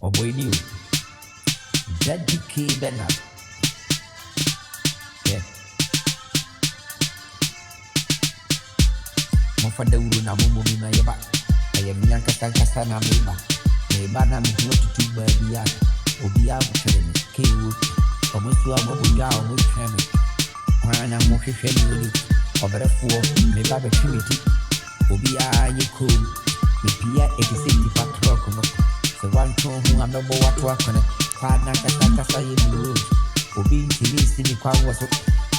or boy new. Daddy K Bernard. Yeah. Mofada uru na mumu mi na yeba. I am yanka kasa na meba. Meba na mi no tutu baby ya. Obi a bukere mi K wo. Omo so amo oja omo tweme. Wana mo hwehwe ni oli. Oberefuo meba be twiti. Obi a ye cool. Me pia ekisiti patrol no. Se wan to hu amebo watu akone. Kwa na kasa ye mi. Obi ntimi si ni kwa wo so.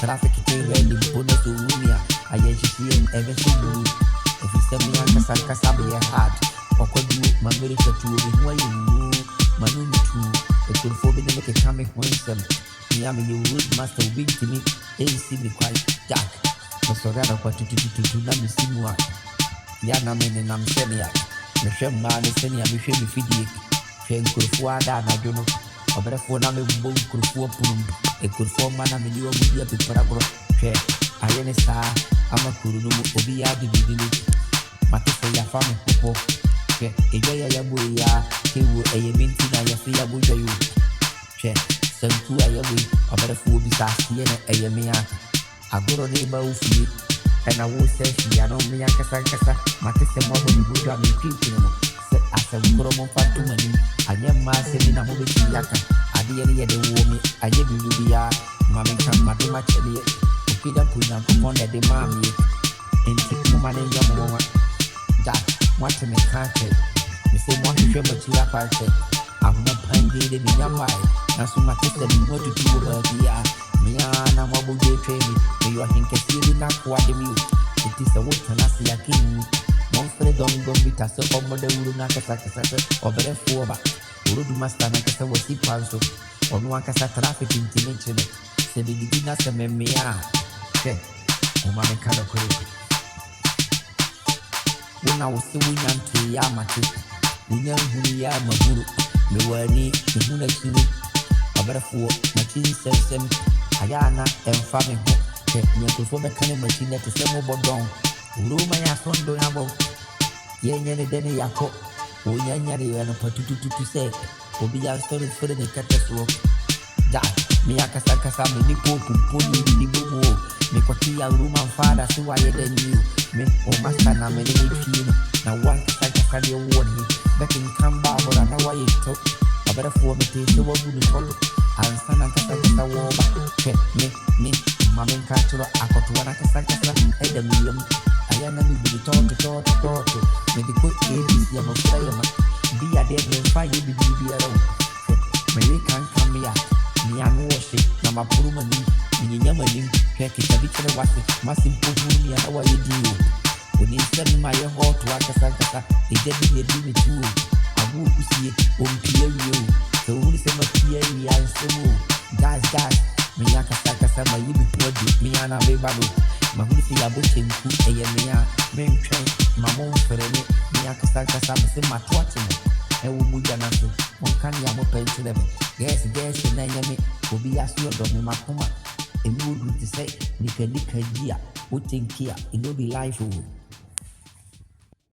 Traffic tewe ni mpono to rumia. Ayeshisi everything. If you send me a kasa be hard. Okwadu mamerika tu obi ho ayi manu tu. E could for be make a come home. Me am you wood master obi ntimi AC me kwa jack. So sorara kwa tutu na misimu a. Ya na me na msemi ya. Me hwe ma ne seni a me hwe me fidie. Hwe nkurfo ada na dwono. Oberefo na me bo nkurfo pum. E kurfo ma na me liwo mu dia pepara bro. Hwe ayene sa amakuru no obi ya bibili. Matese ya fami popo. Hwe eja ya bo ya kewu eye minti na ya fi ya bo jayu. Hwe santu ayabu oberefo obi sa sie na eye me ya. Agoro ne ba ufi. And I will say, I don't mean kasa. Matese mo bo bu ga mi pipi no. Se asa ngoro mo fatu mani. Anya ma se ni na mo be yaka. Ade ye de wo mi. Aye bi ya. Ma me kan ma de ma chele. Okida kunya ko mon de ma mi. Enti mo ma ne yo mo wa. Da, what me kan che. Me se mo hwehwe ma chi ya pa che. Ahuna pande de mi yamai. Na so matese mo to do ba dia. Me ana mo bo je tre mi. You are thinking, see, not what the mute. It is a wood and I see a king. Monster don't go with us over the wood, not a sacrifice over the four back. Urudu master, like a was he panso, or one cassa traffic in Tinichin. Say the beginners of me. Okay, Omani Kano Kuru. When I was still young to Yamati, we know who we are, Maguru. Me were neat, the Huna, a better four, Machin says them, Ayana, and farming. Nyakufu mekane machine to say mo bodon uruma ya sondo yabo yenye ne dene yako onyanya re no patututu say obi ya story for the kateso da me akasa me ni popu poni ni bobo me kwati ya uruma mfada so waye den you me o master na me ni fi na one kasa de woni bakin kan ba bora na waye to abara fo me te so wabu ni tolo ansa na kasa wo ba me Mamin catcher, I got to one a million. I am a little talk. May the quick ABC of a player be a dead and fire you be alone. May can't come here. Me and worship, Nama Purumani, Yamani, Peck is a bit of what must improve me and how you do. When you send my heart to Akasaka, they didn't do it too. I would see it on PLU. So who is a PLU and so guys. Me akasa ma yibi podi me ana be bado ma huli fi aboche nku eye me ya me ntwen ma mo fere me akasa me se matwati mo e wo muja na so on kan ya mo penti dem yes na nyame obi asu odo me makoma e ni would to say nika dia o tinkia e no be life o